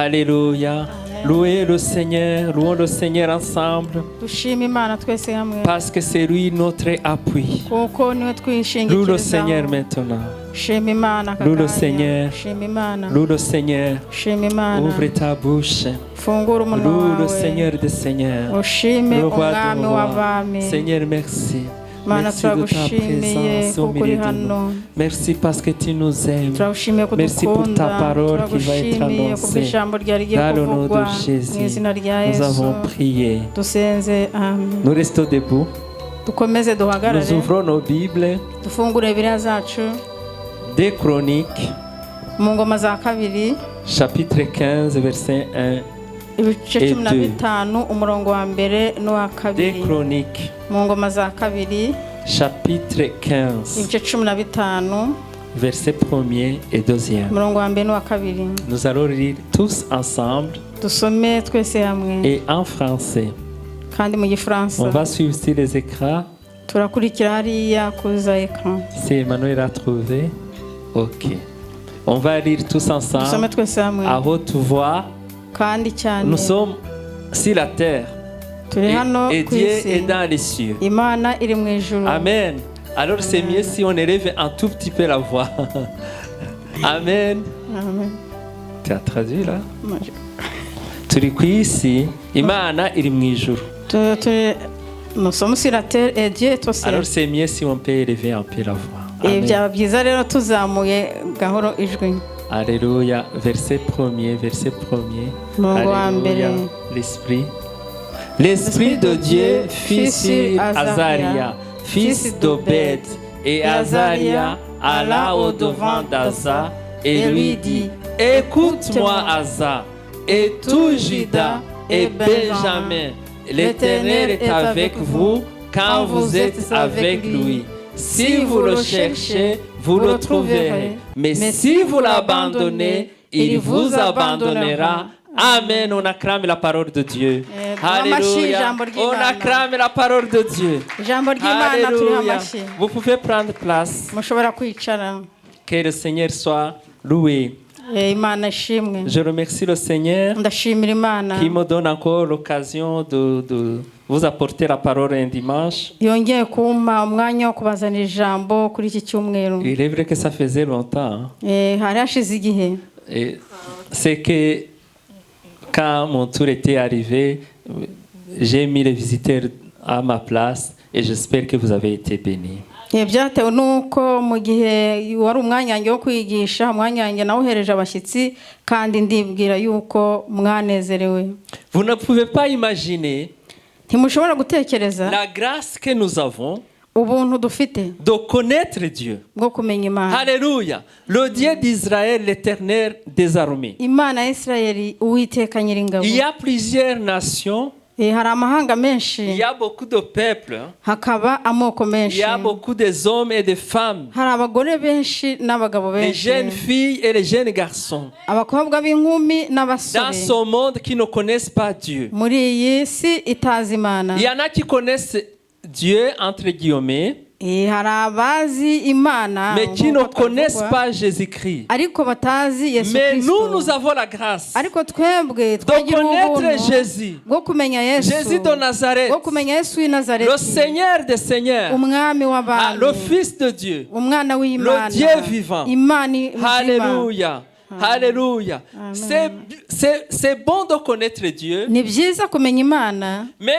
Alléluia. Louez le Seigneur, louons le Seigneur ensemble. Parce que c'est lui notre appui. Loue le Seigneur maintenant. Loue le Seigneur. Loue le Seigneur. Ouvre ta bouche. Loue le Seigneur des Seigneurs. Le roi des rois. Seigneur, merci. Merci de ta présence au milieu de nous. Merci parce que tu nous aimes. Merci pour ta parole qui va être annoncée. Dans le nom de Jésus, nous avons prié. Nous restons debout. Nous ouvrons nos Bibles. 2 Chroniques, chapitre 15, verset 1. Et 2 Chroniques, chapitre 15, verset 1er et 2e. Nous allons lire tous ensemble et en français. On va suivre sur les écrans. Si Emmanuel a trouvé, ok. On va lire tous ensemble à haute voix. Nous sommes sur la terre et Dieu est dans les cieux. Amen. Alors c'est mieux si on élève un tout petit peu la voix. Amen. Tu as traduit là? Turi ku isi, Imana iri mu ijuru. Nous sommes sur la terre et Dieu est au ciel. Alors c'est mieux si on peut élever un peu la voix. Alléluia. Verset 1er, verset 1er. Alléluia. L'Esprit de Dieu fit sur Azaria, fils d'Obed, et Azaria alla au-devant d'Asa et lui dit: Écoute-moi, Asa, et tout Juda et Benjamin. L'Éternel est avec vous quand vous êtes avec lui. Si vous le cherchez, vous le trouverez. Mais si vous l'abandonnez, il vous abandonnera. Amen. On acclame la parole de Dieu. Alléluia. On acclame la parole de Dieu. Alléluia. Vous pouvez prendre place. Que le Seigneur soit loué. Je remercie le Seigneur qui me donne encore l'occasion de vous apporter la parole un dimanche. Il est vrai que ça faisait longtemps. C'est que quand mon tour était arrivé, j'ai mis les visiteurs à ma place et j'espère que vous avez été bénis. Vous ne pouvez pas imaginer la grâce que nous avons de connaître Dieu. Alléluia. Le Dieu d'Israël, l'Éternel des armées. Il y a plusieurs nations. Il y a beaucoup de peuples. Il y a beaucoup de hommes et de femmes. Les jeunes filles et les jeunes garçons. Dans ce monde qui ne connaissent pas Dieu. Il y en a qui connaissent Dieu entre guillemets. Mais qui ne connaissent pas Jésus-Christ. Mais nous avons la grâce de connaître Jésus. Jésus de Nazareth. Le Seigneur des Seigneurs. Le Fils de Dieu. Le Dieu vivant. Alléluia. Alléluia. C'est bon de connaître Dieu. Mais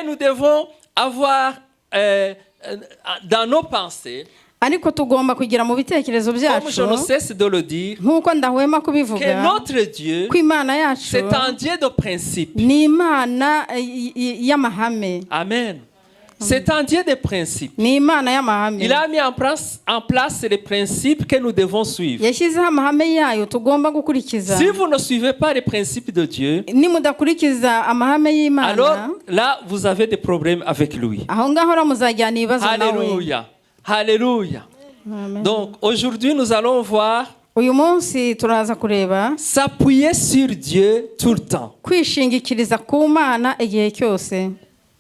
nous devons avoir dans nos pensées, comme je ne cesse de le dire, que notre Dieu, c'est un Dieu de principe. Amen. C'est un Dieu de principe. Il a mis en place les principes que nous devons suivre. Si vous ne suivez pas les principes de Dieu, alors là, vous avez des problèmes avec lui. Alléluia. Alléluia. Donc, aujourd'hui, nous allons voir s'appuyer sur Dieu tout le temps.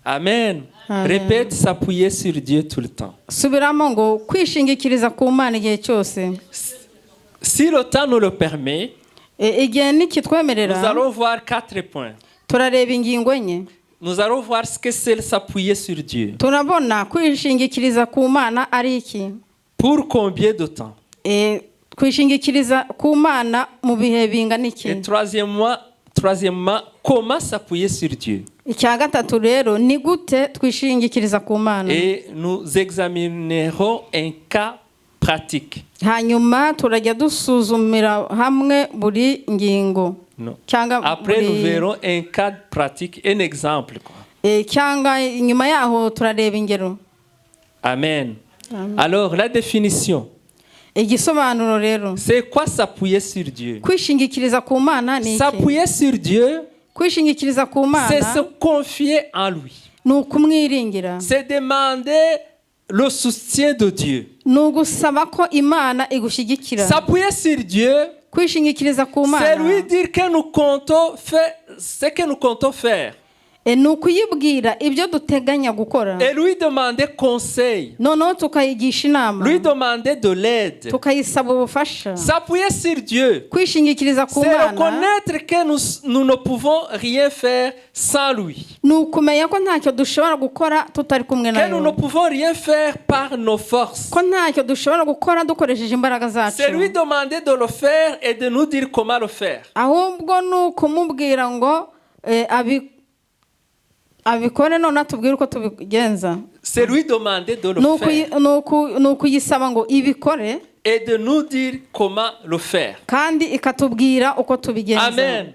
Amen. Répète, s'appuyer sur Dieu tout le temps. Si le temps nous le permet, igihe Nous nikitwemerera allons voir 4 points. turareba ingingo enye. Nous allons voir ce que c'est s'appuyer sur Dieu. Turabona kwishingikiriza ku Mana ari iki. Pour combien de temps? Kwishingikiriza ku Mana mu bihe bingana iki. Et troisièmement, comment s'appuyer sur Dieu? Icya gatatu rero ni gute twishingikiriza ku Mana. Et nous examinerons un cas pratique. Hanyuma turajya dusuzumira hamwe buri ngingo. Non. Après, nous verrons un cas pratique, un exemple. Cyangwa nyuma yaho turareba ingero. Amen. Alors, la définition. Igisobanuro rero. C'est quoi s'appuyer sur Dieu? Kwishingikiriza ku Mana ni iki? S'appuyer sur Dieu, kwishingikiriza ku Mana, c'est se confier en lui. Ni ukumwiringira. C'est demander le soutien de Dieu. Ni ugusaba ko Imana igushyigikira. S'appuyer sur Dieu, kwishingikiriza ku Mana, c'est lui dire que nous comptons faire ce que nous comptons faire. Ni ukuyibwira ibyo duteganya gukora. Et lui demander conseil. Noneho tukayigisha inama. Lui demander de l'aide. Tukayisaba ubufasha. S'appuyer sur Dieu, kwishingikiriza ku c'est Mana, reconnaître que nous ne pouvons rien faire sans lui. ni ukumenya ko ntacyo dushobora gukora tutari kumwe Que nous ne nayo. pouvons rien faire par nos forces. Ko ntacyo dushobora gukora dukoresheje imbaraga zacu. C'est lui demander de le faire et de nous dire comment le faire. Ahubwo ni ukumubwira ngo abikore none atubwire uko tubigenza. C'est lui demander de le faire. Ni ukuyisaba ngo ibikore. Et de nous dire comment le faire. Kandi ikatubwira uko tubigenza. Amen.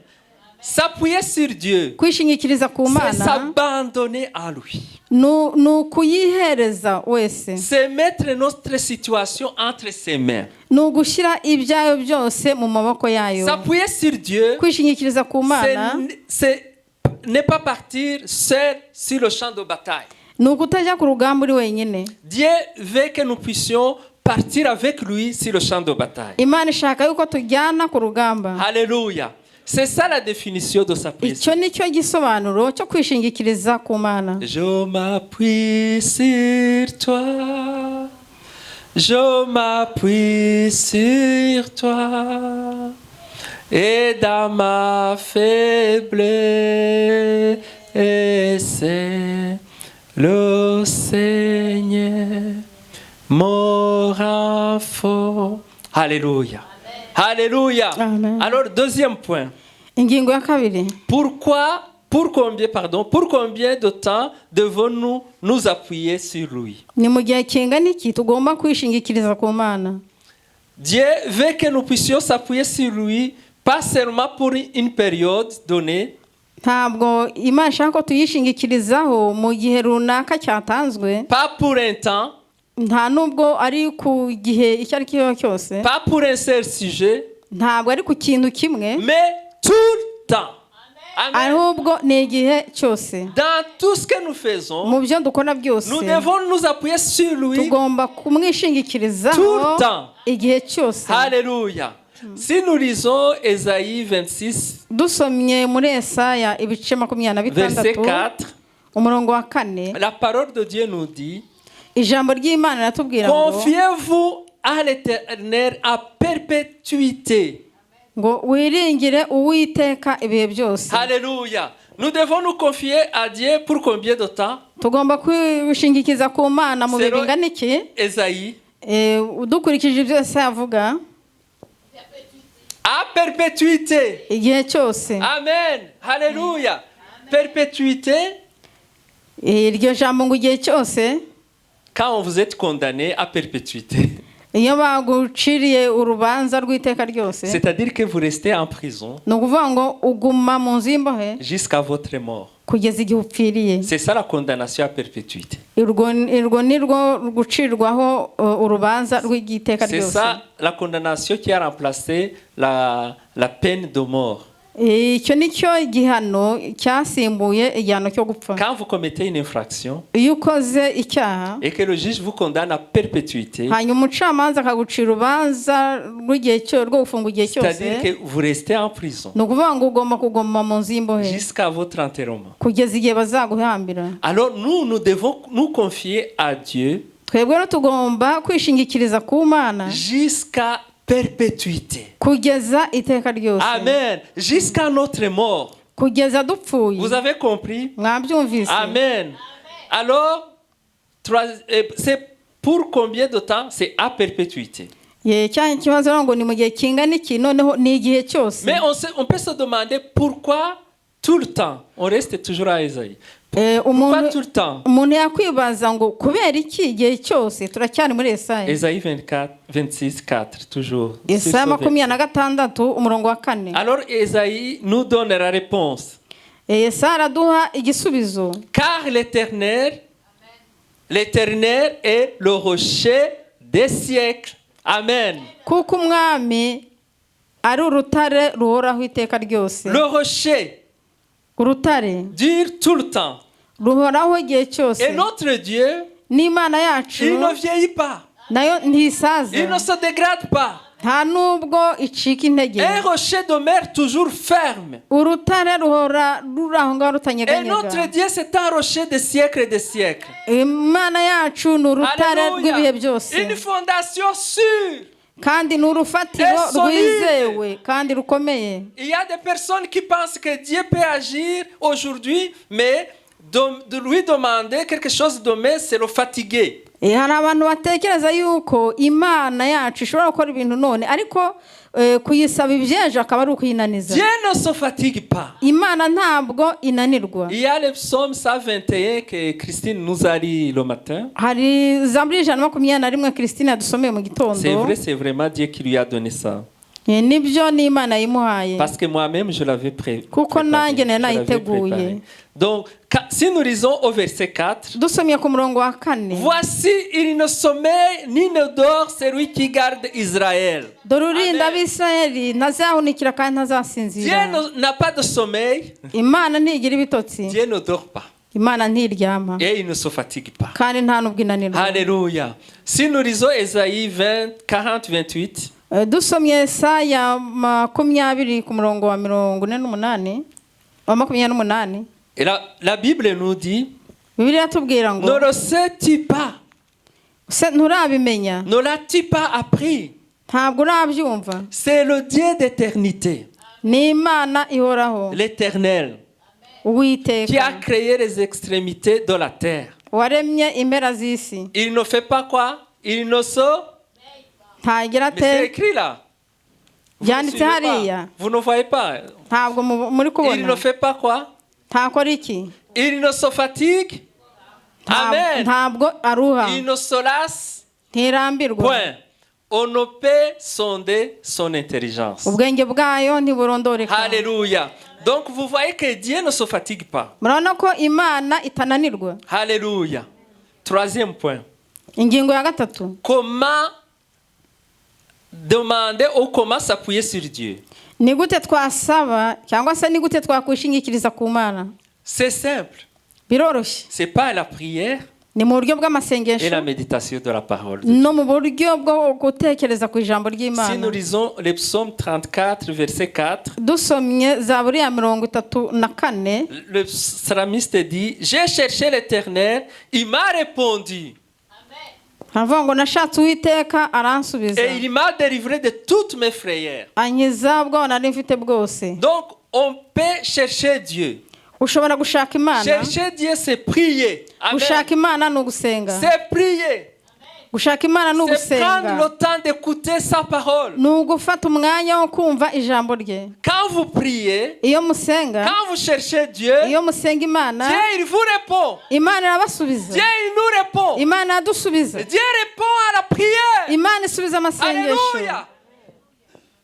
S'appuyer sur Dieu, kwishingikiriza ku c'est Mana, s'abandonner à lui. ni ukuyihereza wese. C'est mettre notre situation entre ses mains. Ni ugushyira ibyayo byose mu maboko yayo. S'appuyer sur Dieu, kwishingikiriza ku Mana, c'est ne pas partir seul sur le champ de bataille. ni ukutajya ku rugamba uri wenyine. Dieu veut que nous puissions partir avec lui sur le champ de bataille. Imana ishaka yuko tujyana ku rugamba. Alléluia. C'est ça la définition de s'appuyer. Icyo ni cyo gisobanuro cyo kwishingikiriza ku Mana. Je m'appuie sur toi. Je m'appuie sur toi. Et dans ma faiblesse, le Seigneur mon renfort. Alléluia. Alléluia. Amen. Alors, deuxième point. Ingingo ya kabiri. Pour combien de temps devons-nous nous appuyer sur lui? Ni mu gihe kingana iki tugomba kwishingikiriza ku Mana. Dieu veut que nous puissions s'appuyer sur lui, pas seulement pour une période donnée. Ntabwo Imana ishaka ko tuyishingikirizaho mu gihe runaka cyatanzwe. Pas pour un temps. Nta nubwo ari ku gihe icyo ari cyo cyose. Pas pour un seul sujet. Ntabwo ari ku kintu kimwe. Mais tout le temps. Amen. Ahubwo ni igihe cyose. Dans tout ce que nous faisons, Mu byo dukora byose, nous devons nous appuyer sur lui tugomba kumwishingikirizaho tout le temps. igihe cyose. Alléluia. Si nous lisons Ésaïe 26, Dusomye muri Yesaya ibice 26, verset 4, umurongo wa 4, la parole de Dieu nous dit: ijambo ry'Imana riratubwira ngo confiez-vous à l'Éternel à perpétuité. ngo wiringire Uwiteka ibihe byose. Alléluia. Nous devons nous confier à Dieu pour combien de temps? Tugomba kwishingikiza ku Mana mu bihe bingana iki? Ésaïe. Udukurikije ibyo Yesaya avuga, à perpétuité. igihe cyose. Amen. Alléluia. Perpétuité. Iryo jambo ngo igihe cyose, quand vous êtes condamné à perpétuité. iyo baguciriye urubanza rw'iteka ryose, C'est-à-dire que vous restez en prison ni ukuvuga ngo uguma mu nzu y'imbohe jusqu'à votre mort. kugeza igihe upfiriye. C'est ça la condamnation à perpétuité. Urwo ni rwo gucirwaho urubanza rw'igiteka C'est ryose. ça la condamnation qui a remplacé la peine de mort. Icyo ni cyo igihano cyasimbuye igihano cyo gupfa. Quand vous commettez une infraction Iyo ukoze icyaha et que le juge vous condamne à perpétuité, hanyuma umucamanza akagucira urubanza rw'igihe cyo rwo gufunga igihe cyose, c'est-à-dire que vous restez en prison ni ukuvuga ngo ugomba kuguma mu nzu y'imbohe jusqu'à votre enterrement. kugeza igihe bazaguhambira. Alors nous devons nous confier à Dieu Twebwe rero tugomba kwishingikiriza ku Mana jusqu'à perpétuité. kugeza iteka ryose. Amen. Jusqu'à notre mort. Kugeza dupfuye. Vous avez compris? Mwabyumvise? Amen. Alors, c'est pour combien de temps? C'est à perpétuité. Cyane kibazo ngo ni mu gihe kingana iki, noneho ni igihe cyose. Mais on peut se demander pourquoi tout le temps on reste toujours à Ésaïe. Pourquoi tout le temps? Umuntu yakwibaza ngo kubera iki igihe cyose turacyari muri Yesaya. Ésaïe 26:4 toujours. Yesaya 26 umurongo wa 4. Alors Ésaïe nous donne la réponse. Yesaya araduha igisubizo. Car l'Éternel est le rocher des siècles. Amen. Kuko umwami ari urutare ruhoraho iteka ryose. Le rocher urutare dure tout le temps. Ruhoraho igihe cyose. Et notre Dieu, n'Imana yacu, il ne vieillit pas. Nayo ntisaza. Il ne se dégrade pas. Nta nubwo icika intege. Un rocher demeure toujours ferme. Urutare ruhora ruraho ngaho Et rutanyeganyega. notre Dieu, c'est un rocher de siècles et de siècles. Imana yacu ni urutare rw'ibihe byose. Une fondation sûre. Kandi ni urufatiro rwizewe kandi rukomeye. Il y a des personnes qui pensent que Dieu peut agir aujourd'hui, mais de lui demander quelque chose demain, c'est le fatiguer. Hari abantu batekereza yuko Imana yacu ishobora gukora ibintu none, ariko kuyisaba ibyejo akaba ari ukuyinaniza. Dieu ne se fatigue pas. Imana ntabwo inanirwa. Il y a le psaume 121 que Christine nous a lu le matin. Hari Zaburi 121 Christine yadusomeye mu gitondo. C'est vrai, c'est vraiment Dieu qui lui a donné ça. Nibyo ni Imana yimuhaye. Parce que moi-même je l'avais préparé. Kuko nanjye nayiteguye. Donc si nous lisons au verset 4, dusomye ku murongo wa 4. Voici, il ne sommeille ni ne dort celui qui garde Israël. Dore urinda Abisirayeli ntazahunikira kandi ntazasinzira. Dieu n'a pas de sommeil. Imana ntigira ibitotsi. Dieu ne dort pas. Imana ntiryama. Et il ne se fatigue pas. Kandi nta nubwo inanirwa. Alléluia. Si nous lisons Ésaïe 40-28, dusomye Yesaya 20 ku murongo wa 48 wa 28. et la Bible nous dit, Bibiliya tubwira ngo, ne le sais-tu pas? Nturabimenya? Ne l'as-tu pas appris? Ntabwo urabyumva? C'est le Dieu d'éternité, Ni Imana ihoraho, l'Éternel, qui a Uwiteka, créé les extrémités de la terre. waremye impera z'isi. Il ne fait pas quoi? Il ne se... Ntagira Mais c'est te écrit là. byanditse hariya. Vous ne voyez pas. Ntabwo muri Il ne kubona. fait pas quoi? Ntakora iki? Il ne se fatigue. Amen. Ntabwo aruha. Il ne se lasse. Ntirambirwa. Point. On ne peut sonder son intelligence. Ubwenge bwayo ntiburondoreka. Alléluia. Donc vous voyez que Dieu ne se fatigue pas. Murabona ko Imana itananirwa. Alléluia. Troisième point. Ingingo ya 3. Comment demander ou comment s'appuyer sur Dieu? Ni gute twasaba cyangwa se ni gute twakwishingikiriza ku Mana? C'est simple. Biroroshye. C'est pas la prière Ni mu buryo et la bw'amasengesho méditation de la parole. no mu buryo bwo gutekereza ku ijambo Si nous ry'Imana. lisons le psaume 34, verset 4, Dusomye Zaburi ya 34, le psalmiste dit, j'ai cherché l'Éternel, il m'a répondu havuga ngo nashatse Uwiteka aransubiza, et il m'a délivré de toutes mes frayeurs. ankiza ubwo nari mfite bwose. Donc on peut chercher Dieu. Ushobora gushaka Imana. Chercher Dieu, c'est prier. Amen. Gushaka Imana ni ugusenga. C'est prier. Gushaka Imana ni C'est prendre ugusenga. le temps d'écouter sa parole. Ni ugufata umwanya wo kumva ijambo rye. Quand vous priez, Iyo musenga, quand vous cherchez Dieu, iyo musenga Imana, Dieu il vous répond. Imana irabasubiza. Dieu il nous répond. Imana iradusubiza. Dieu répond à la prière. Imana isubiza amasengesho. Alléluia.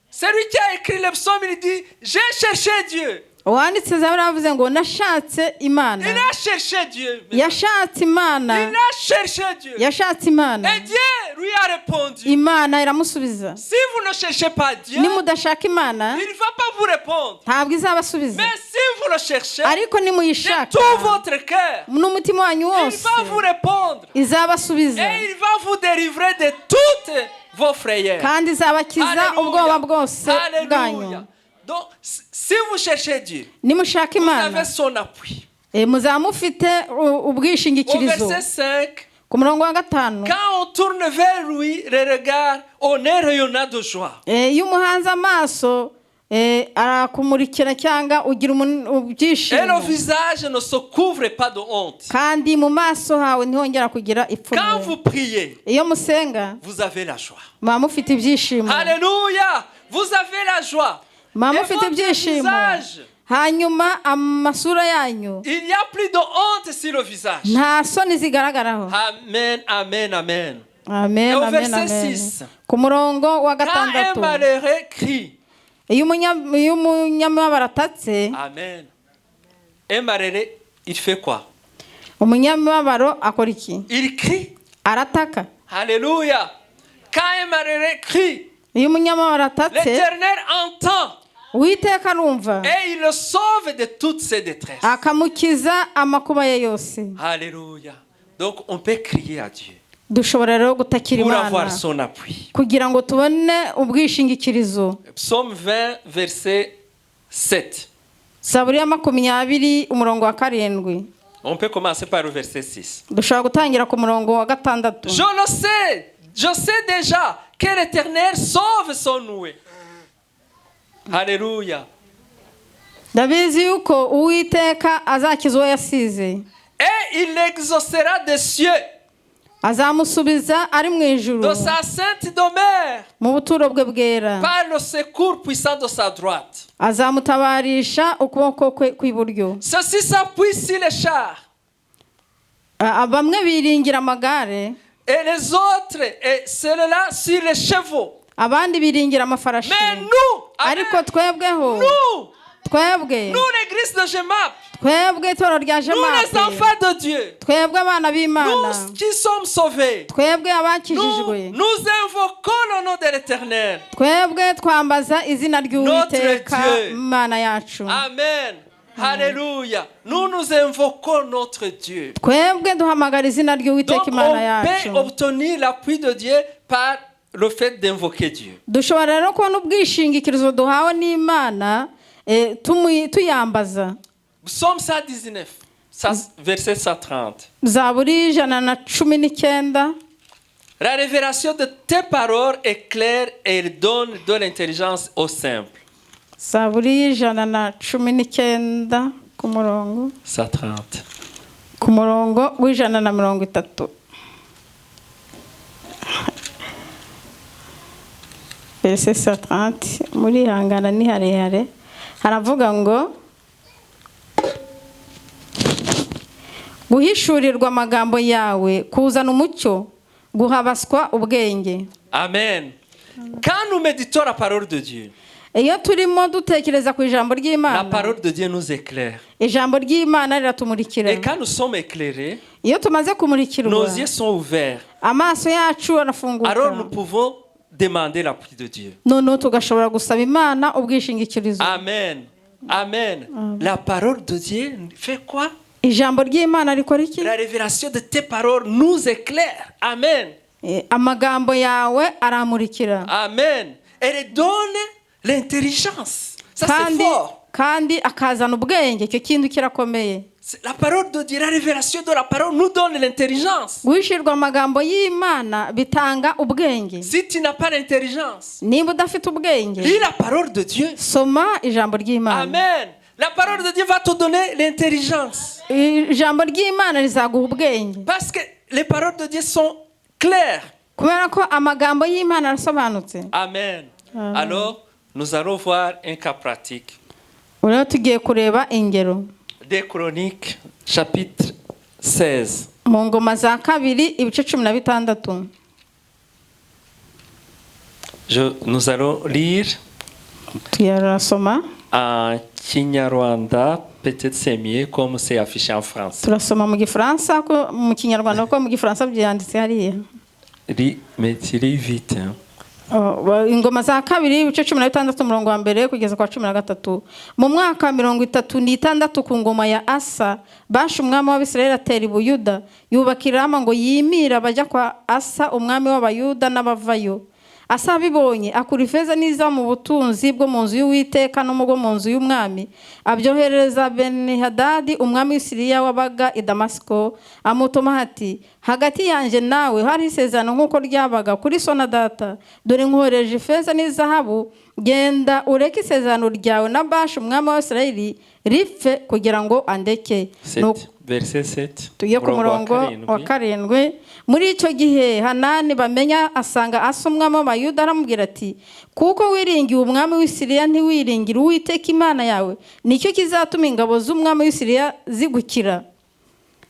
Celui qui a écrit le psaume, il dit, j'ai cherché Dieu. Uwanditse Zaburi avuze ngo nashatse Imana. Il a cherché Dieu. Yashatse Imana. Il a cherché Dieu. Yashatse Imana. Et Dieu lui a répondu. Imana iramusubiza. Si vous ne cherchez pas Dieu, Nimudashaka Imana, il ne va pas vous répondre. ntabwo izabasubiza. Mais si vous le cherchez, Ariko de nimuyishaka tout votre cœur, n'umutima wanyu il wose, va vous répondre. izabasubiza. Et il va vous délivrer de toutes vos frayeurs. Kandi izabakiza ubwoba bwose bwanyu. Alléluia. Donc, si vous cherchez Dieu, Nimushaka vous Imana, avez son appui. muzaba mufite Au ubwishingikirizo. verset 5, Ku ku murongo wa gatanu quand on tourne vers lui les regards, on est rayonnant de joie. iyo umuhanze amaso arakumurikira cyangwa ugira Et le ibyishimo visage ne se couvre pas de honte. kandi mu maso hawe ntihongera kugira Quand ipfunwe vous priez, iyo musenga vous avez la joie. muba mufite ibyishimo Alléluia! Vous avez la joie. muba Et mufite votre ibyishimo visage, hanyuma amasura yanyu il n'y a plus de honte sur le visage. nta soni zigaragaraho. Amen, amen, amen. amen Et au amen verset amen 6. ku murongo wa Quand un gatandatu malheureux crie, iyo umunyamibabaro atatse amen. Un malheureux, il fait quoi? umunyamibabaro akora iki? Il crie. Arataka. Alléluia. Quand un malheureux crie, iyo umunyamibabaro atatse l'Éternel entend Uwiteka arumva et il le sauve de toutes ses détresses. akamukiza amakuba ye yose. Alléluia. Donc on peut crier à Dieu dushobora rero gutakira pour Imana avoir son appui. kugira ngo tubone ubwishingikirizo. Psaume 20, verset 7. Zaburi ya 20 umurongo wa 7. On peut commencer par le verset 6. dushobora gutangira ku murongo wa 6. Je sais déjà que l'Éternel sauve son noué. Alléluia. ndabizi yuko Uwiteka azakiza uwo yasize Et il l'exaucera des cieux, azamusubiza ari mu ijuru de sa sainte demeure, mu buturo bwe bwera par le secours puissant de sa droite. azamutabarisha ukuboko kwe kw'iburyo. Ceux-ci s'appuient sur les chars, bamwe biringira amagare et les autres, et ceux-là sur les chevaux. abandi biringira amafarashi. Mais nous, ariko twebweho nous, twebwe l'église de Gemap, twebwe itorero rya nous les Jemape enfants de Dieu, twebwe abana b'Imana nous qui sommes sauvés, twebwe abakijijwe nous invoquons le nom de l'Éternel. twebwe twambaza izina ry'Uwiteka Dieu. Imana yacu. Amen. Alléluia. Nous invoquons notre Dieu. twebwe duhamagara izina ry'Uwiteka Donc Imana on yacu. peut obtenir l'appui de Dieu par le fait d'invoquer Dieu. dushobora rero kubona ubwishingikirizo duhawe n'Imana tuyambaza. Psaume 119, verset 130. Zaburi 119. La révélation de tes paroles est claire et elle donne de l'intelligence aux simples. Zaburi 119 ku murongo 130. ku murongo w'130. Verset 130 muri hangana ni harehare haravuga ngo guhishurirwa amagambo yawe kuzana umucyo guhabaswa ubwenge. Amen. Quand nous méditons la parole de Dieu, iyo turimo dutekereza ku ijambo la ry'Imana parole de Dieu nous éclaire. ijambo ry'Imana riratumurikira. Et quand nous sommes éclairés, iyo tumaze kumurikirwa nos yeux sont ouverts. amaso yacu Alors nous arafunguka pouvons demander l'appui de Dieu. noneho tugashobora gusaba Imana ubwishingikirizo. Amen. Amen. La parole de Dieu fait quoi? ijambo ry'Imana rikora iki? La révélation de tes paroles nous éclaire. Amen. amagambo yawe aramurikira. Amen. Elle donne l'intelligence. Ça c'est fort. kandi akazana ubwenge. icyo kintu kirakomeye. La parole de Dieu, la révélation de la parole nous donne l'intelligence. guhishirwa amagambo y'Imana bitanga ubwenge. Si tu n'as pas l'intelligence, niba udafite ubwenge lis la parole de Dieu. soma ijambo ry'Imana. Amen. La parole de Dieu va te donner l'intelligence. ijambo ry'Imana rizaguha ubwenge. Parce que les paroles de Dieu sont claires. kubera ko amagambo y'Imana arasobanutse. Amen. Alors, nous allons voir un cas pratique. rero tugiye kureba ingero. Des Chroniques, chapitre 16. mu ngoma za 2 ibice 16. Nous allons lire turasoma en Kinyarwanda, peut-être c'est mieux comme c'est affiché en France. turasoma mu gifaransa ko mu kinyarwanda ko mu gifaransa byanditse hariya. Mais tirez vite. Hein. ingoma za 2 ibice 16 umurongo wa mbere kugeza kwa 13. mu mwaka 36 ku ngoma ya Asa Basha umwami w'Abisirayeli atera i Buyuda yubakira Rama ngo yimira bajya kwa Asa umwami w'Abayuda n'abavayo. Asa bibonye akura ifeza n'iza mu butunzi bwo mu nzu y'Uwiteka no mu bwo mu nzu y'umwami abyohereza Benihadadi umwami w'Isiriya wabaga i Damasiko amutuma ati hagati yanjye nawe hari isezerano nk'uko ryabaga kuri so na data, dore nkohereje ifeza n'izahabu, genda ureke isezerano ryawe na Baasha umwami wa Isirayeli ripfe kugira ngo andeke. Verset 7. Tugiye ku murongo wa 7. Muri icyo gihe Hanani bamenya asanga Asa umwami w'Abayuda, aramubwira ati, kuko wiringiye umwami w'Isiriya ntiwiringire Uwiteka Imana yawe, nicyo kizatuma ingabo z'umwami w'Isiriya zigukira.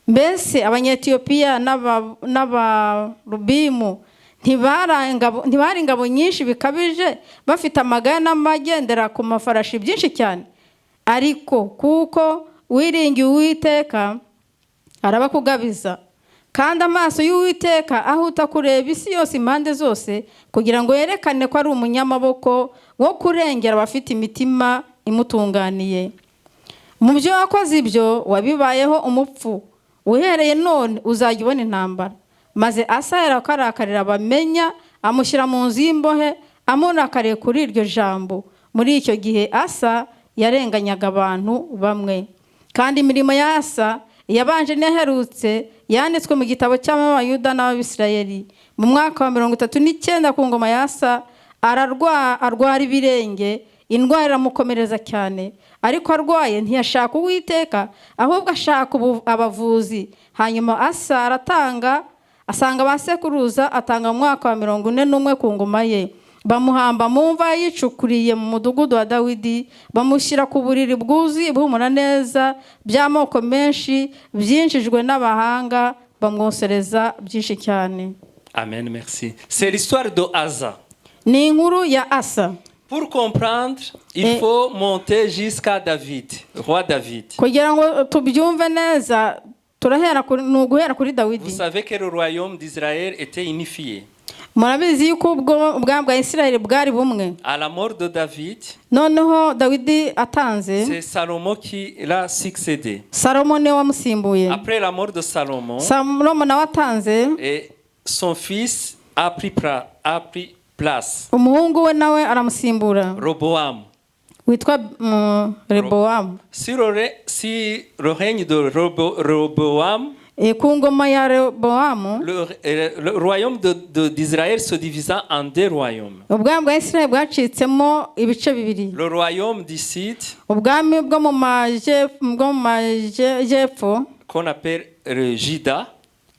Mbese Abanyetiyopiya n'Abarubimu ntibari ingabo nyinshi bikabije, bafite amagare n'amagendera ku mafarashi byinshi cyane? Ariko kuko wiringiye Uwiteka arabakugabiza, kandi amaso y'Uwiteka ahuta kureba isi yose impande zose, kugira ngo yerekane ko ari umunyamaboko wo kurengera abafite imitima imutunganiye. Mu byo wakoze ibyo wabibayeho umupfu, uhereye none uzajya ubona intambara. Maze Asa arakarira bamenya, amushyira mu nzu y'imbohe, amurakariye kuri iryo jambo. Muri icyo gihe Asa yarenganyaga abantu bamwe, kandi imirimo ya Asa yabanje n'iherutse yanditswe mu gitabo cy'Abayuda n'Abisirayeli. Mu mwaka wa 39 ku ngoma ya Asa arwara ibirenge, indwara iramukomereza cyane. Ariko arwaye ntiyashaka Uwiteka, ahubwo ashaka abavuzi. Hanyuma Asa asanga abasekuruza, atanga mu mwaka wa 41 ku ngoma ye. Bamuhamba mu mva yicukuriye mu mudugudu wa Dawidi, bamushyira ku buriri bwuzuye buhumura neza by'amoko menshi, byinjijwe n'abahanga, bamwosereza byinshi cyane. Amen, merci. C'est l'histoire de Asa. Ni inkuru ya Asa. Pour comprendre, il faut monter jusqu'à David, roi David. Kugira ngo tubyumve neza, guhera kuri Dawidi. Vous savez que le royaume d'Israël était unifié. Murabizi yuko ubwami bwa Isirayeli bwari bumwe. À la mort de David, noneho Dawidi atanze, c'est Salomon qui l'a succédé. Salomo niwe wamusimbuye. Après la mort de Salomon, Salomo nawe atanze, et son fils a pris place. Umuhungu we nawe aramusimbura, Roboam. witwa Rehobowamu. Si le règne de Roboam, ku ngoma ya Rehobowamu, le royaume d'Israël se divisa en deux royaumes. ubwami bwa Isirayeli bwacitsemo ibice bibiri. Le royaume du sud, ubwami bwo mu majyepfo, qu'on appelle Juda,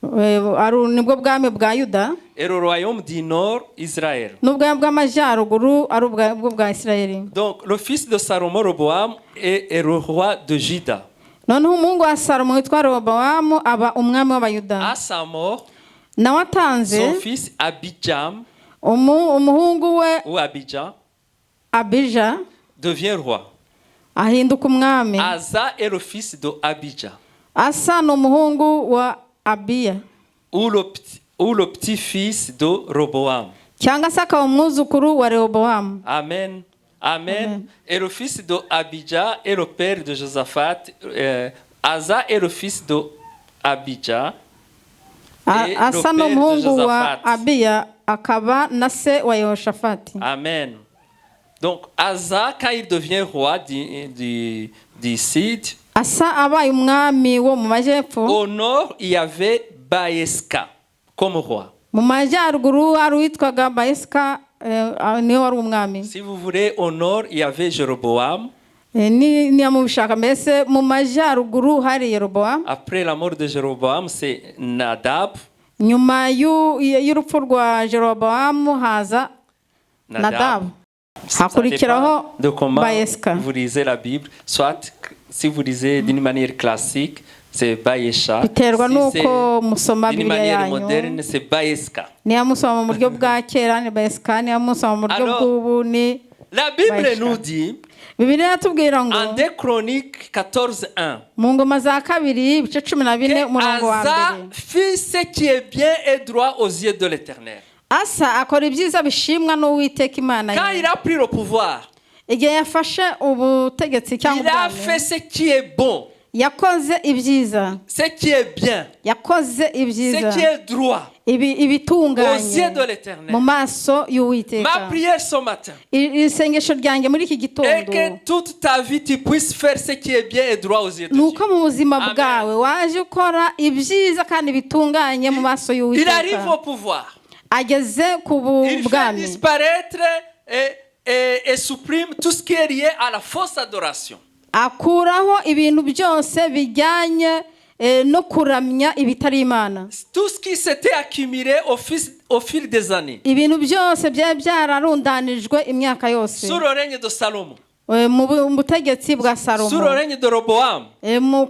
nibwo bwami bwa Yuda, et le royaume du nord, Israël. n'ubwami bw'amajyaruguru ari ubwo bwa Isirayeli. Donc le fils de Salomon, Roboam, est le roi de Juda. noneho umuhungu wa Salomo witwa Rehobowamu aba umwami w'Abayuda. À sa mort, nawe atanze, son fils Abijam, umuhungu we ou Abijah, Abija devient roi. ahinduka umwami. Asa est le fils de Abijah, Asa ni umuhungu wa Abiya, ou le petit-fils de Roboam. cyangwa se akaba umwuzukuru wa Rehobowamu. Amen. Amen. Et le fils de Abijah est le père de Josaphat. Asa est le fils de Abijah. Asa ni umuhungu wa Abiya, akaba na se wa Yehoshafati. Amen. Donc Asa, quand il devient roi du sud, Asa abaye umwami wo mu majyepfo, au nord il y avait Baeska comme roi. mu majyaruguru hari uwitwaga Baeska, niwe wari umwami. Si vous voulez, au nord il y avait Jéroboam. niyo mubishaka, mbese mu majyaruguru hari Yerobowamu. Après la mort de Jéroboam, c'est Nadab. nyuma y'urupfu rwa Jerobowamu haza Nadabu, hakurikiraho de comment Baeska. vous lisez la Bible, soit si vous lisez d'une manière classique, c'est Baesha. biterwa Si nuko musoma d'une Bibiliya manière yanyu. moderne, c'est Baeska. niyo musoma mu buryo bwa kera ni Baeska, niyo musoma mu buryo bw'ubu ni La Bible Baesha. nous dit, Bibiliya yatubwira ngo en 2 Chroniques 14:1, mu ngoma za kabiri ibice 14 umurongo wa Asa mbere, fit ce qui est bien et droit aux yeux de l'Éternel. Asa akora ibyiza bishimwa n'Uwiteka Imana Quand ye. il a pris le pouvoir, igihe yafashe ubutegetsi cyangwa il a ubwami, fait ce qui est bon. yakoze ibyiza, ce qui est bien, yakoze ce ibyiza, qui est droit aux ibitunganye yeux de l'Éternel. mu maso Ma y'Uwiteka. prière ce matin Isengesho ryanjye muri iki est gitondo que toute ta vie tu puisses faire ce qui est bien et droit aux yeux de ni Dieu. uko mu buzima Amen. bwawe waje ukora ibyiza kandi bitunganye mu maso Il arrive y'Uwiteka. au pouvoir. Ageze ku Il fait bwami, disparaître et supprime tout ce qui est lié à la fausse adoration. akuraho ibintu byose bijyanye no kuramya ibitari Imana. Tout ce qui s'était accumulé au fil des années. Ibintu byose byari byararundanijwe imyaka yose Sous le règne de Salomon. mu butegetsi bwa Sous le Salomo, règne de Roboam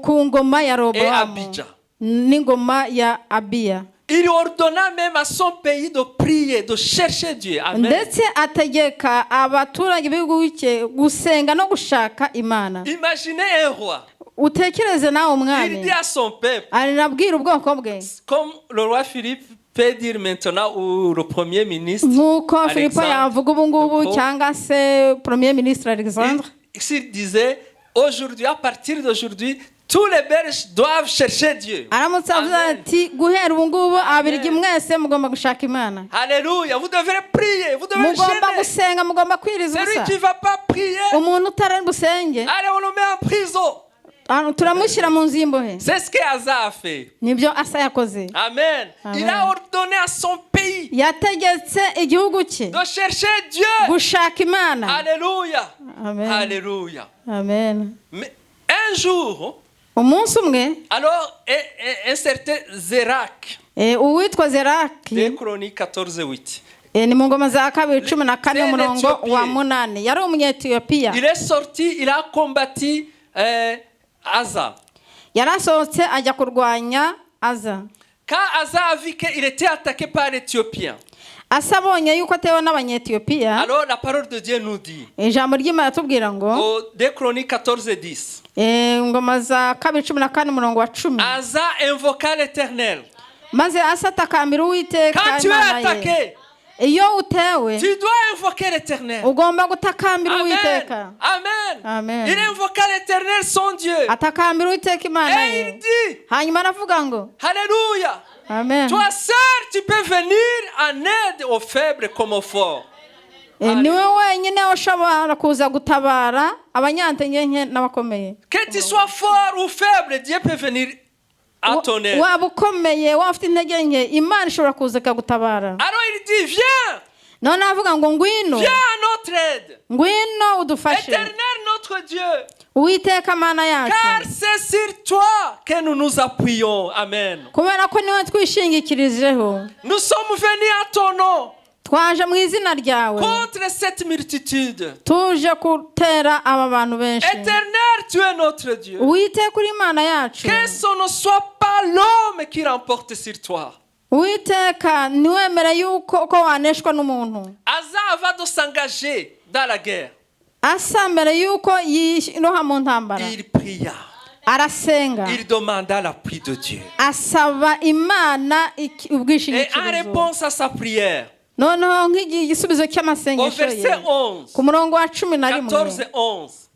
ku ngoma ya et Roboamu Abijah. n'ingoma ya Abiya. Il ordonna même à son pays de prier, de chercher Dieu. Amen. Ndetse ategeka abaturage b'igihugu cye gusenga no gushaka Imana. Imaginez un roi. Utekereze nawe Il umwami dit à son peuple, arabwira ubwoko bwe, comme le roi Philippe peut dire maintenant, ou le premier ministre, nk'uko Filipo Alexandre, yavuga ubu ngubu Paul, cyangwa se premier ministre Alexandre, s'il disait, aujourd'hui, à partir d'aujourd'hui, tous les Belges doivent chercher Dieu. aramutse avuze Amen. ati guhera ubu ngubu abirigi mwese mugomba gushaka Imana, Alléluia. Vous devrez prier, vous devrez mugomba jeûner. gusenga, mugomba kwiriza Celui ubusa. qui ne va pas prier, Umuntu utari busenge allez, on le met en prison. turamushyira mu nzu y'imbohe. C'est ce que Asa a fait. Nibyo Asa yakoze. Amen. Amen. Il a ordonné à son pays Yategetse igihugu cye de chercher Dieu. gushaka Imana. Alléluia. Amen. Alléluia. Amen. Mais un jour, Umunsi umwe alors, un certain Zérak, uwitwa Zeraki, des Chroniques 14:8, ni mu ngoma za kabiri 14 C'est un umurongo Éthiopien. wa 8, yari umunyetiyopiya. il est sorti, il a combattu Asa. Yari asohotse ajya kurwanya Aza. Quand Asa a vu qu'il était attaqué par l'Éthiopien, Asa abonye yuko atewe n'abanyetiyopiya, alors la parole de Dieu nous dit, ijambo ry'Imana atubwira ngo au 2 Chroniques 14:10, ngoma za kabiri 14 umurongo wa 10, Asa invoqua l'Éternel. maze Asa atakambira Uwiteka Quand tu es Imana ye. attaqué, Iyo utewe tu dois invoquer l'Éternel. ugomba gutakambira Amen. Uwiteka. Amen. Amen. Il invoqua l'Éternel, son Dieu. Atakambira Uwiteka Imana Et ye. il dit, Hanyuma aravuga ngo Alléluia. amen. Toi seul, tu peux venir en aide aux faibles comme aux forts. Niwe wenyine ushobora kuza gutabara abanyantege nke n'abakomeye. Que tu sois fort ou faible, Dieu peut venir à ton aide. Waba ukomeye waba ufite intege nke, Imana ishobora kuza ikagutabara. Alors il dit, viens, None avuga ngo ngwino, viens à notre aide. ngwino udufashe. Éternel notre Dieu. Uwiteka Mana yacu, Car c'est sur toi que nous nous appuyons. Amen. kubera ko niwe twishingikirijeho. Nous sommes venus à ton nom Twaje mu izina ryawe, contre cette multitude. tuje gutera aba bantu benshi. Éternel, tu es notre Dieu. Uwiteka uri Imana yacu, Que ce ne soit pas l'homme qui remporte sur toi. Uwiteka ntiwemere yuko ko waneshwa n'umuntu. Asa va de s'engager dans la guerre. Asa mbere yuko yiroha mu ntambara Il pria. arasenga, Il demanda l'appui de Dieu. asaba Imana Et en ubwishingikirizo. réponse à sa prière, Noneho nk'igisubizo au cy'amasengesho ye, verset 11, ku murongo wa 11, 14-11,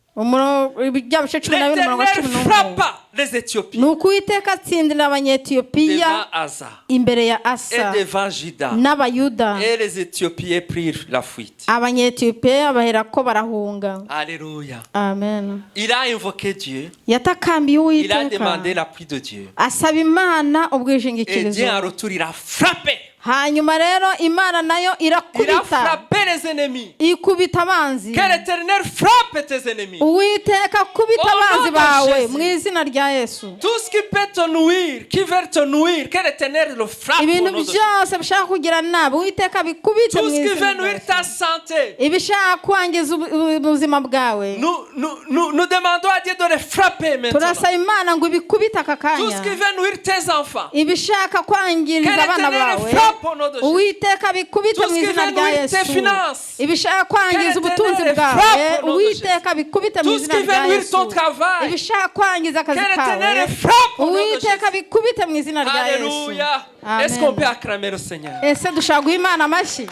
ibyabishe 12 umurongo wa l'Éternel 11, frappa les Éthiopiens ni uko Uwiteka atsindira abanyetiyopiya devant Asa imbere ya et Asa devant Juda. n'abayuda. Et les Éthiopiens prirent la fuite. Abanyetiyopiya bahera ko barahunga. Alléluia. Amen. Il a invoqué Dieu. Yatakambiye Il a demandé Uwiteka, l'appui de Dieu. asaba Imana Et ubwishingikirizo. Dieu en retour, il a frappé. Hanyuma rero Imana nayo Il a irakubita, frappé les ennemis. ikubita abanzi. Que l'Éternel frappe tes ennemis. Uwiteka kubita Oh, abanzi Lord bawe Jesus. mu izina rya Yesu. Tout ce qui peut te nuire, qui veut te nuire, que l'Éternel le frappe. Au Ibintu nom de Jésus. byose bishaka kugira nabi Uwiteka bikubite Tout mu ce qui izina veut rya nuire Yesu. ta santé. Ibishaka kwangiza ubuzima bwawe, Nous demandons à Dieu de les frapper maintenant. turasaba Imana ngo ibikubite aka Tout kanya. ce qui veut nuire tes enfants. Ibishaka Que kwangiriza abana l'Éternel bawe, frappe au nom de Jésus. Uwiteka bikubite Tout ce mu qui izina veut rya nuire tes Yesu. finances. Ibishaka kwangiza Que ubutunzi l'Éternel bwawe, frappe au nom de Uwiteka bikubite mu Tout ce izina qui rya veut nuire Yesu. ton travail. Ibishaka kwangiza Que akazi l'Éternel kawe, frappe au nom de Uwiteka Jésus. bikubite mu izina rya Yesu. Alléluia. Amen. Est-ce qu'on peut acclamer le Seigneur? Ese dushaka guha Imana amashyi.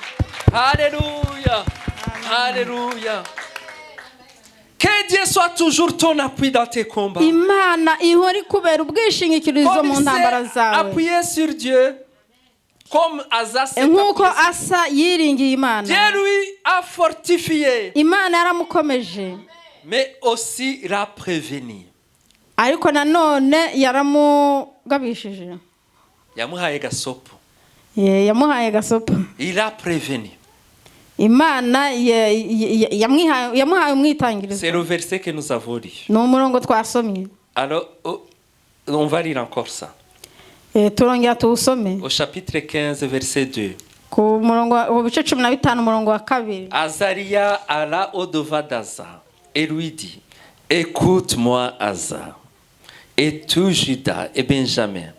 Alléluia. Alléluia. Que Dieu soit toujours ton appui dans tes combats. imana ihora ikubera ubwishingikirizo Comme mu il ntambara s'est zawe appuyé sur Dieu, comme Asa s'est nk'uko appuyé sur asa yiringiye imana Dieu lui a fortifié, imana yaramukomeje mais aussi l'a prévenu. ariko nanone yaramugabishije Yamuhaye gasopo. yamuhaye gasopo Il a prévenu. imana yamuhaye umwitangirizo C'est le verset que nous avons lu. ni umurongo twasomye Alors, on va lire encore ça. turongera tuwusome Au chapitre 15, verset 2. ku murongo mu bice 15 umurongo wa 2. Azaria alla au-devant d'Asa et lui dit, écoute-moi, Asa, et tout Juda et Benjamin.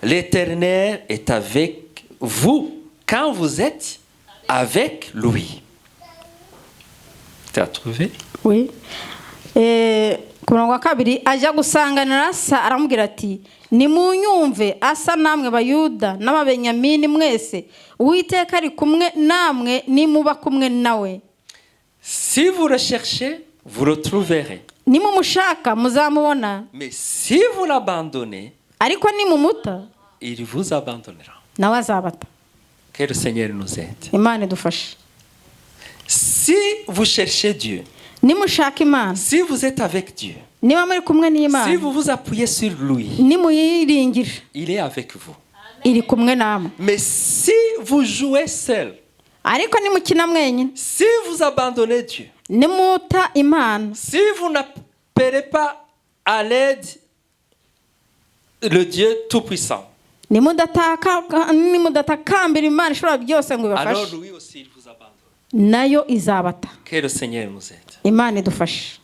L'Éternel est avec vous quand vous êtes avec lui. Tu as trouvé? Oui. Ku murongo wa 2 ajya gusanganira asa aramubwira ati nimunyumve asa namwe bayuda n'ababenyamini mwese uwiteka ari kumwe namwe nimuba kumwe nawe. Si vous recherchez, vous retrouverez. Nimumushaka muzamubona Mais si vous l'abandonnez, ariko nimumuta il vous abandonnera. nawe azabata. Que le Seigneur nous aide. Imana idufashe. Si vous cherchez Dieu, Nimushaka imana si vous êtes avec Dieu, niba muri kumwe si n'imana vous vous appuyez sur lui, nimuyiringire il est avec vous. iri kumwe namwe. Mais si vous jouez seul, Ariko nimukina mwenyine si vous abandonnez Dieu, nimuta imana si vous n'appelez pas à l'aide le Dieu Tout-Puissant, nimudatakambira imana ishobora byose ngo alors ibafashe lui aussi il vous abandonne. nayo izabata. Que le Seigneur nous aide. Imana idufashe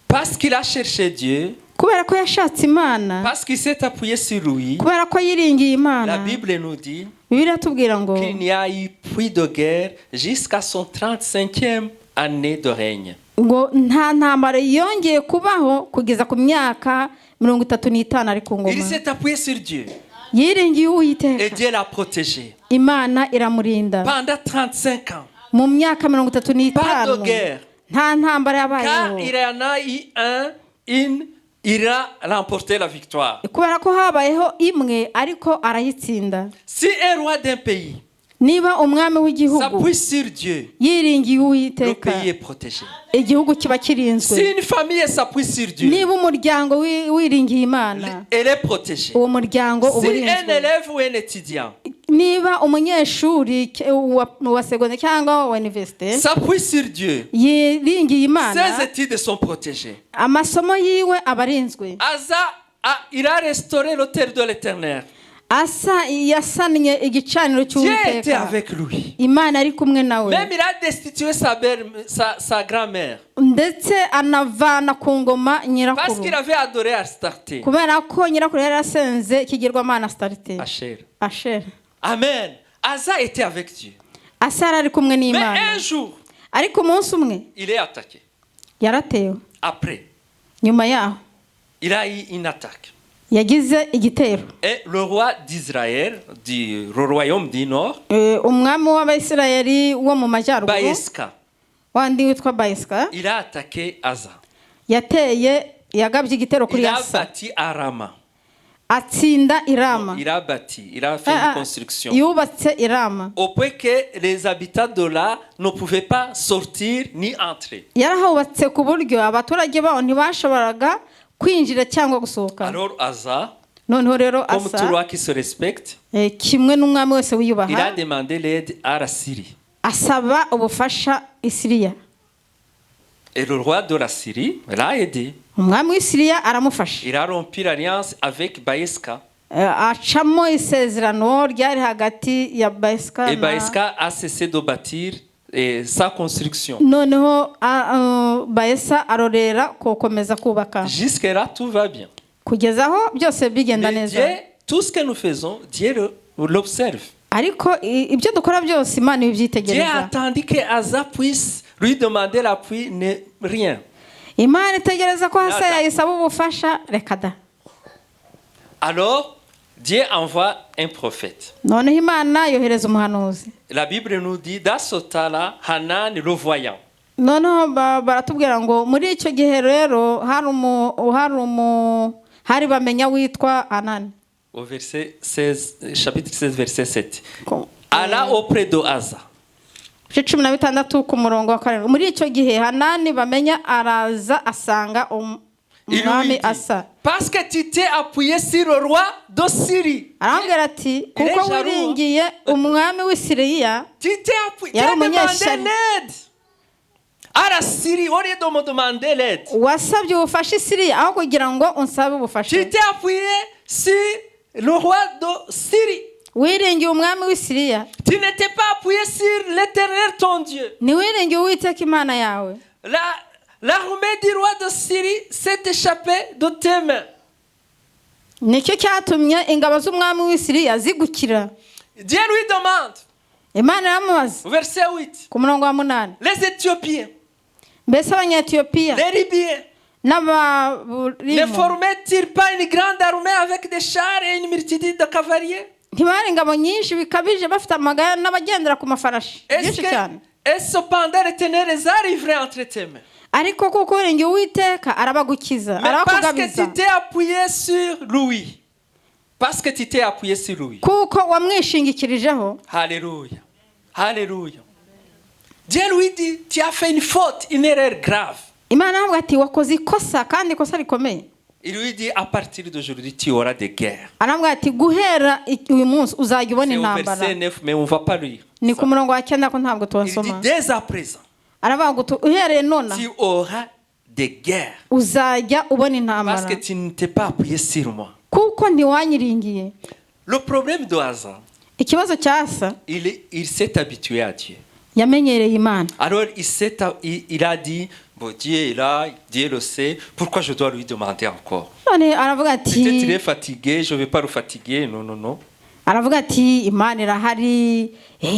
Parce qu'il a cherché Dieu, kubera ko yashatse imana parce qu'il s'est appuyé sur lui, kubera ko yiringiye la imana. Bible nous dit Bibiliya tubwira ngo qu'il n'y a eu plus de guerre jusqu'à son 35e année de règne. ngo nta ntambara yongeye kubaho kugeza ku myaka 35 ari ku Il ngoma. s'est appuyé sur Dieu Yiringiye et Uwiteka Dieu l'a protégé imana iramurinda pendant 35 ans. mu myaka Pas de 35 guerre. nta ntambara Quand yabayeho il y en a eu il a remporté la victoire. kubera ko habayeho imwe ariko arayitsinda. Si un roi d'un pays Niba umwami w'igihugu s'appuie sur Dieu, yiringiye le Uwiteka pays est protégé. igihugu kiba Si kirinzwe. une famille s'appuie sur Dieu, Niba umuryango wiringiye imana elle est protégée. uwo muryango uba Si un urinzwe. élève ou un étudiant Niba umunyeshuri wa segondaire cyangwa wa universite s'appuie sur Dieu, yiringiye imana ses études sont protégées. amasomo yiwe aba arinzwe. Asa, il a restauré l'autel de l'Éternel. Asa yasannye igicaniro Dieu était cy'Uwiteka avec lui. imana ari kumwe nawe Même il a destitué sa grand-mère ndetse anavana ku ngoma parce nyirakuru qu'il avait adoré Astarté. kubera ko nyirakuru yari yarasenze ikigirwamana Astarite. Ashera. Amen. Asa était avec Dieu. Asa yari ari kumwe Mais n'imana un jour, ariko umunsi umwe il est attaqué. yaratewe. Après, Nyuma yaho il a eu une attaque. yagize igitero. Et le roi d'Israël, du royaume du Nord, Umwami w'Abisirayeli wo mu majyaruguru Baeska, wandi witwa Baeska il a attaqué Asa. yagabye igitero kuri Il a Asa bâti à Rama. atsinda i Rama. Il a fait une construction. Yubatse i Rama. Au point que les habitants de là ne pouvaient pas sortir ni entrer. Yarahubatse ku buryo abaturage baho ntibashoboraga kwinjira cyangwa gusohoka. Alors Asa, Noneho rero comme tout Asa roi qui se respecte, kimwe n'umwami wese il a wiyubaha demandé l'aide à la Syrie. asaba ubufasha i Siriya. Et le roi de la Syrie l'a aidé. Umwami w'i Siriya aramufasha. Il a rompu l'alliance avec Baeska. Acamo isezerano ryari hagati ya Baeska Et Baeska a cessé de bâtir sa construction. noneho Baesa arorera gukomeza kubaka Jusque-là, tout va bien. kugeza aho byose bigenda Mais neza. Dieu, tout ce que nous faisons, Dieu l'observe. Ariko ibyo dukora byose Imana Dieu ibibyitegereza. attendit que Asa puisse lui demander l'appui, rien. Imana itegereza ko Asa yayisaba ubufasha reka da. Alors, Dieu envoie un prophète. Noneho Imana yohereza umuhanuzi. La Bible nous dit, dans ce temps-là, Hanan, le voyant, noneho baratubwira ngo muri icyo gihe rero hari bamenya witwa Anani. Au verset 16, chapitre 16, verset 7. Alla auprès de Asa. 16 ku murongo wa 7. Muri icyo gihe Hanani bamenya araza asanga umwami Asa. Parce que tu t'es appuyé sur le roi de Syrie. Arambwira ati kuko wiringiye umwami w'Isiriya. Tu t'es appuyé, tu as demandé l'aide à la Syrie au lieu de me demander l'aide. Wasabye ubufasha Isiriya aho kugira ngo unsabe ubufasha. Tu t'es appuyé sur le roi de Syrie. Wiringiye umwami w'Isiriya. Tu n'étais pas appuyé sur l'Éternel ton Dieu. Ni wiringiye Uwiteka Imana yawe. L'armée du roi de Syrie s'est échappée de tes mains. Nicyo cyatumye ingabo z'umwami w'Isiriya zigukira. Dieu lui demande. Imana iramubaza. Verset 8. Ku murongo wa 8. Les Éthiopiens. Mbese Abanyetiyopiya. Les Libyens. Ne formaient-ils pas une grande armée avec des chars et une multitude de cavaliers? Ntibari ingabo nyinshi bikabije bafite amagare n'abagendera ku mafarashi. Et cependant l'Éternel les a livrés entre tes mains. Ariko kuko wiringiye Uwiteka arabagukiza, arabakugabiza. Parce que tu t'es appuyé sur lui. Parce que tu t'es appuyé sur lui. Kuko wamwishingikirijeho. Alléluia. Alléluia. Dieu lui dit, tu as fait une faute, une erreur grave. Imana avuga ati wakoze ikosa kandi ikosa rikomeye. Il lui dit, à partir d'aujourd'hui, tu auras des guerres. Aramubwira ati guhera uyu munsi uzajya ubona intambara. C'est au verset 9, mais on ne va pas lire. Ni ku murongo wa 9 ko ntabwo Il tuwasoma. dit, dès à présent, uhereye nona tu auras des guerres. uzajya ubona intambara. Parce que tu ne t'es pas appuyé sur moi. Kuko ntiwanyiringiye. Le problème de Asa, Ikibazo cya Asa, il s'est habitué à Dieu. yamenyereye Imana. Alors il a dit, bon, Dieu est là, Dieu le sait, pourquoi je dois lui demander encore? None aravuga ati Peut-être il est fatigué, je ne vais pas le fatiguer, non, non, non. aravuga ati Imana irahari,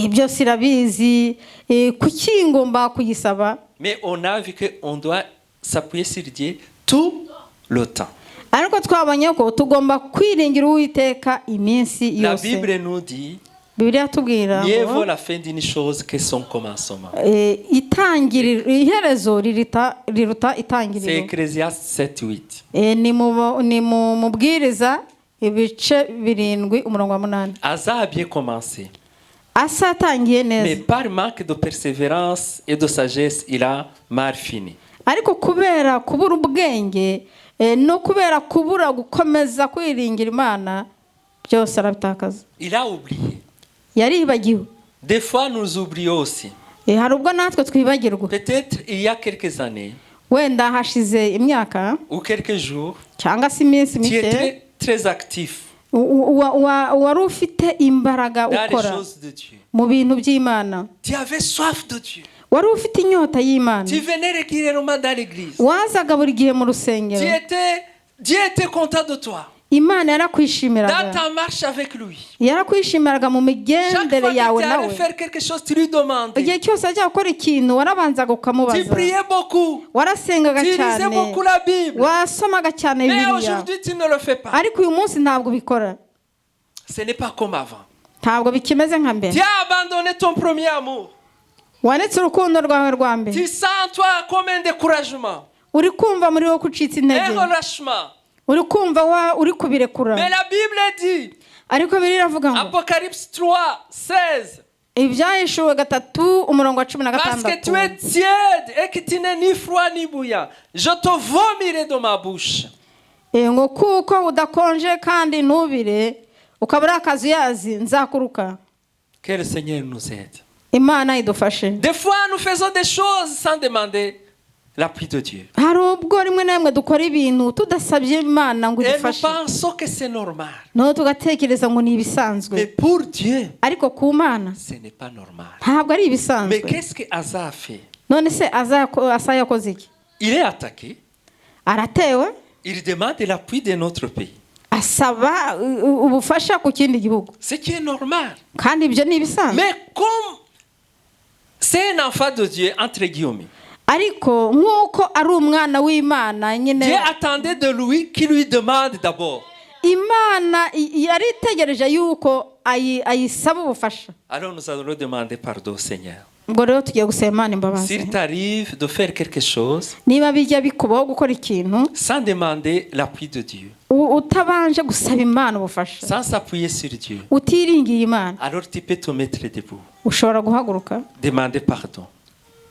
byose irabizi, kuki ngomba kuyisaba? Mais on a vu qu'on doit s'appuyer sur Dieu tout le temps. Ariko twabonye ko tugomba kwiringira Uwiteka iminsi La yose. Bible nous dit, Bibiliya tubwira mieux vaut la fin d'une chose que son commencement. iherezo riruta C'est itangiriro. Ecclésiaste 7:8. Ni mu mubwiriza ibice 7 umurongo wa 8. Asa a bien commencé. Asa atangiye Mais neza. par manque de persévérance et de sagesse, il a mal fini. Ariko kubera kubura ubwenge no kubera kubura gukomeza kwiringira Imana byose arabitakaza. Il a oublié. Yaribagiwe. Des fois, nous oublions aussi. Hari ubwo natwe twibagirwa. Peut-être il y a quelques années Wenda hashize imyaka ou quelques jours, cyangwa se iminsi tu mike étais très actif wari ufite imbaraga dans les ukora choses de Dieu. mu bintu by'Imana. Tu avais soif de Dieu. Wari ufite inyota y'Imana. Tu venais régulièrement dans l'église. Wazaga buri gihe mu rusengero. Dieu était content de toi. Imana Dans yarakwishimiraga. ta marche avec lui. Yarakwishimiraga mu Chaque migendere fois yawe que tu allais nawe. faire quelque chose, tu lui demandais. Igihe cyose ajya gukora ikintu warabanzaga Tu ukamubaza. priais beaucoup. Warasengaga Tu lisais cyane. beaucoup la Bible. Wasomaga cyane Mais Bibiliya. aujourd'hui, tu ne le fais pas. Ariko uyu munsi ntabwo ubikora. Ce n'est pas comme avant. Ntabwo bikimeze nka mbere. Tu as abandonné ton premier amour. Wanetse urukundo rwawe rwa mbere. Tu sens en toi comme un découragement, Uri kumva muri wowe kucitse un intege. relâchement. Uri kumva uri kubirekura. Mais la Bible dit, Ariko Bibiliya iravuga ngo Apocalypse 3:16, ibyahishuwe 3 umurongo wa parce que tu 16. es tiède et que tu n'es ni froid ni bouillant, je te vomirai de ma bouche. Ngo kuko udakonje kandi ntubire ukaba uri akazuyazi nzakuruka. Que le Seigneur nous aide. Imana idufashe. Des fois, nous faisons des choses sans demander l'appui de Dieu. Hari ubwo rimwe na rimwe dukora ibintu tudasabye Imana ngo Et nous idufashe. pensons que c'est normal. No tugatekereza ngo ni ibisanzwe. Mais pour Dieu, Ariko ku Mana ce n'est pas normal. ntabwo ari Mais ibisanzwe. qu'est-ce que Asa a fait? None se Asa yakoze iki? Il est attaqué. Aratewe, Il demande l'appui de notre pays. asaba ubufasha ku kindi gihugu. Ce qui est normal. Kandi ibyo ni ibisanzwe. Mais comme c'est un enfant de Dieu, entre guillemets, Ariko nk'uko ari umwana w'Imana nyine Dieu attendait de lui qu'il lui demande d'abord. Imana yari itegereje yuko ayisaba ubufasha. Alors nous allons demander pardon au Seigneur. ubwo rero tugiye gusaba Imana imbabazi. S'il t'arrive de faire quelque chose Niba bijya bikubaho gukora ikintu sans demander l'appui de Dieu, utabanje gusaba Imana ubufasha, sans s'appuyer sur Dieu, utiringiye Imana, alors tu peux te mettre debout, ushobora guhaguruka demander pardon.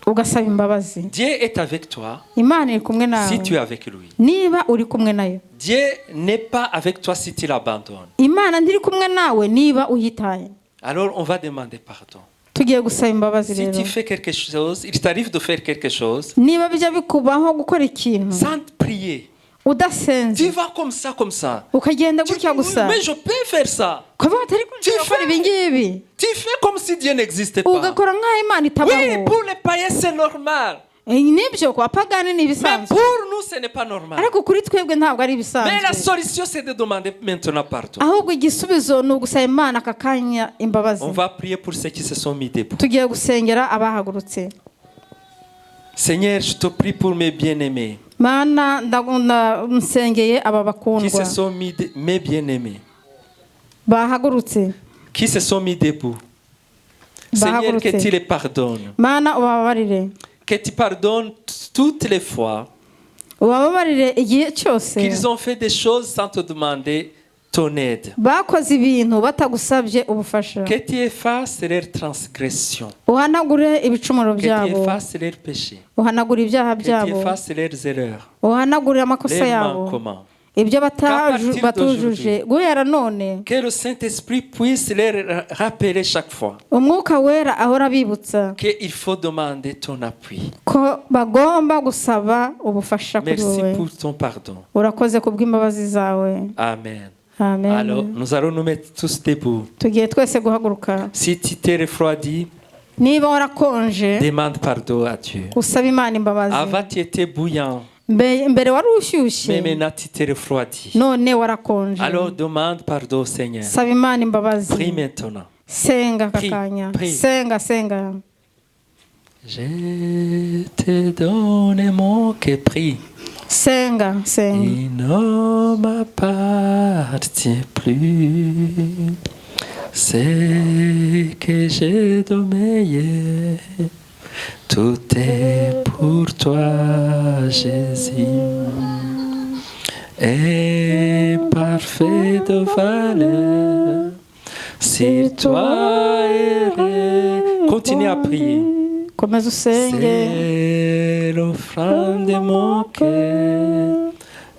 ugasaba imbabazi. Dieu est avec toi Imana iri kumwe nawe si tu es avec lui. niba uri kumwe nayo. Dieu n'est pas avec toi si tu l'abandonnes. Imana ndiri kumwe nawe niba uyitaye. Alors on va demander pardon. Tugiye gusaba imbabazi Si rero. tu fais quelque chose, il t'arrive de faire quelque chose Niba bijya bikubaho gukora ikintu sans prier, udasenze, tu vas comme ça. ukagenda Tu gutya dis, gusa, mais je peux faire ça. ukavuga ati ariko Tu nshobora gukora ibi ngibi, Tu fais comme si Dieu n'existait pas. ugakora nk'aho Imana Oui, itabaho. pour les païens, c'est normal. Nibyo ku bapagani ni Mais ibisanzwe, pour nous, ce n'est pas normal. ariko kuri twebwe ntabwo ari Mais la ibisanzwe. solution, c'est de demander maintenant pardon. Ahubwo igisubizo ni ugusaba Imana aka kanya imbabazi. On va prier pour ceux qui se sont mis debout. Tugiye gusengera abahagurutse. Seigneur, je te prie pour mes bien-aimés Mana nsengeye aba qui bakundwa se sont mis, mes bien-aimés, bahagurutse, qui se sont mis debout. Seigneur, que tu les pardonnes. Mana ubabarire, Que tu pardonnes toutes les fois ubabarire igihe cyose qu'ils ont fait des choses sans te demander ton aide. bakoze ibintu batagusabye ubufasha. Que tu effaces leurs transgressions. Uhanagure ibicumuro Que tu byabo, effaces leurs péchés. uhanagure ibyaha Que tu byabo, effaces leurs erreurs, uhanagure amakosa leurs yabo, manquements. ibyo partir batujuje guhera none. Que le Saint-Esprit puisse leur rappeler chaque fois Umwuka wera ahora abibutsa qu'il faut demander ton appui. ko bagomba gusaba ubufasha kuri Merci wowe. pour ton pardon. Urakoze kubw'imbabazi zawe. Amen. Amen. Alors, nous allons nous mettre tous debout. Tugiye twese guhaguruka. Si tu t'es refroidi, Niba warakonje demande pardon à Dieu. usaba Imana imbabazi. Avant, tu étais bouillant, Mbere wari mais ushyushye maintenant, tu t'es refroidi. none warakonje. Alors, demande pardon au Seigneur. Saba Imana imbabazi. Prie maintenant. Senga Prie, kakanya. prie. Senga. Je te donne mon prie. Senga. Il ne m'appartient plus. C'est que j'ai de meilleur. Tout est pour toi, Jésus. Et parfait de valeur. Sur toi errer. Continue à prier. Komeza usenge. C'est l'offrande de mon cœur.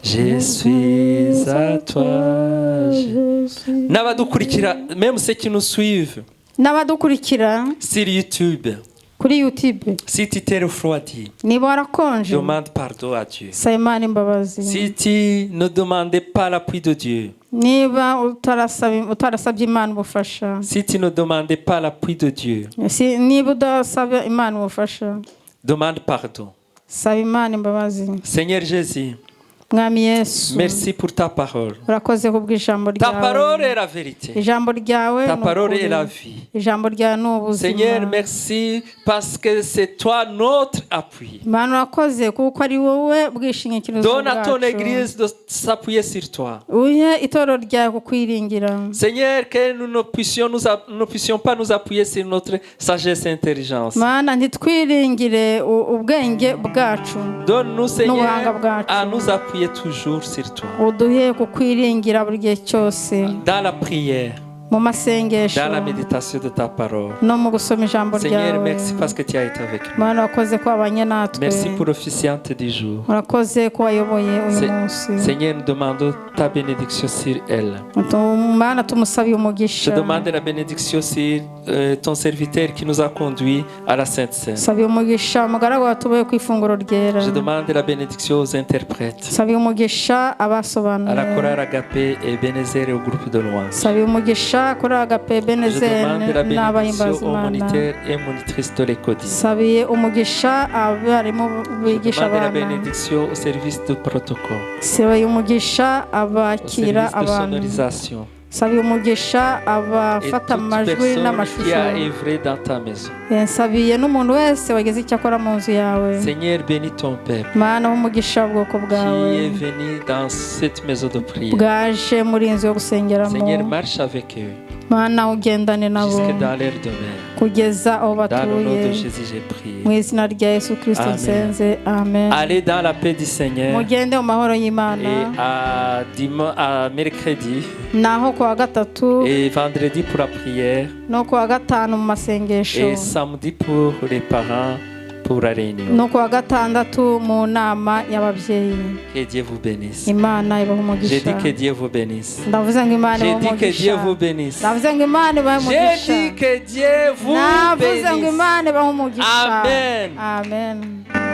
Je suis à toi. N'abadukurikira, même ceux qui nous suivent N'abadukurikira sur YouTube, kuri YouTube, si tu t'es refroidi, niba warakonje demande pardon à Dieu. saba Imana imbabazi. Si tu ne demandais pas l'appui de Dieu, Niba utarasabye Imana ubufasha, si tu ne demandais pas l'appui de Dieu, niba udasaba Imana ubufasha, demande pardon. saba Imana imbabazi. Seigneur Jésus, Mwami Yesu, merci pour ta parole. urakoze kubw'ijambo Ta parole ryawe. est la vérité. Ijambo ryawe Ta ni parole est ukuri. la vie. Ijambo ryawe ni ubuzima. Seigneur, merci parce que c'est toi notre appui. Mana urakoze kuko ari wowe bwishingikirizo Donne à ton bwacu. église de s'appuyer sur toi. Uhe itorero ryawe kukwiringira. Seigneur, que nous ne puissions pas nous appuyer sur notre sagesse et intelligence. Mana ntitwiringire ubwenge bwacu Donne-nous, Seigneur, n'ubuhanga bwacu. à nous appuyer toujours sur toi. Uduhe kukwiringira buri gihe cyose Dans la prière, mu masengesho dans la méditation de ta parole. no mu gusoma ijambo Seigneur, ryawe. merci parce que tu as été avec nous. Mana urakoze ko wabanye natwe. Merci pour l'officiante du jour. Urakoze ko wayoboye uyu munsi. Seigneur, nous demandons ta bénédiction sur elle. Mana tumusabiye Je umugisha. demande la bénédiction sur ton serviteur qui nous a conduits à la Sainte Seine. Sabiye umugisha umugaragu watuboye ku ifunguro ryera. Je demande la bénédiction aux interprètes, Sabiye umugisha à la abasobanuye. chorale Agapé et Bénézère et au groupe de louange. Sabiye umugisha kuri Agape Je Benezere demande la bénédiction n'abahimbaza aux Imana. moniteurs et monitrices de l'école. Sabiye umugisha abarimu Je bigisha demande la abana. bénédiction au service de protocole, Sabiye umugisha au abakira service de abantu. sonorisation Sabiye umugisha et abafata toute amajwi personne qui a n'amashusho. œuvré dans ta maison. Sabiye n'umuntu wese wagize icyo akora mu nzu yawe. Seigneur, bénis ton peuple Mana w'umugisha ubwoko qui bwawe est venu dans cette maison de prière. bwaje muri inzu yo gusengeramo. Seigneur, marche avec eux. Mana ugendane nabo jusque dans leur demeure. kugeza aho Dans le nom de batuye Jésus, j'ai prié. mu izina rya Yesu Kristo Amen. nsenze amen. Allez dans la paix du Seigneur. Mugende mu mahoro y'Imana. Et à mercredi naho kuwa gatatu et vendredi pour la prière no kuwa gatanu mu masengesho et samedi pour les parents pour la réunion. no kuwa gatandatu mu nama y'ababyeyi. Que Dieu vous bénisse. Imana ibahe J'ai dit umugisha. que Dieu vous bénisse. ndavuze ngo Imana J'ai ibahe dit que Dieu vous umugisha. bénisse. ndavuze ngo Imana ibahe J'ai umugisha. dit que Dieu vous navuze ngo bénisse. Imana ibahe umugisha. Amen. Amen.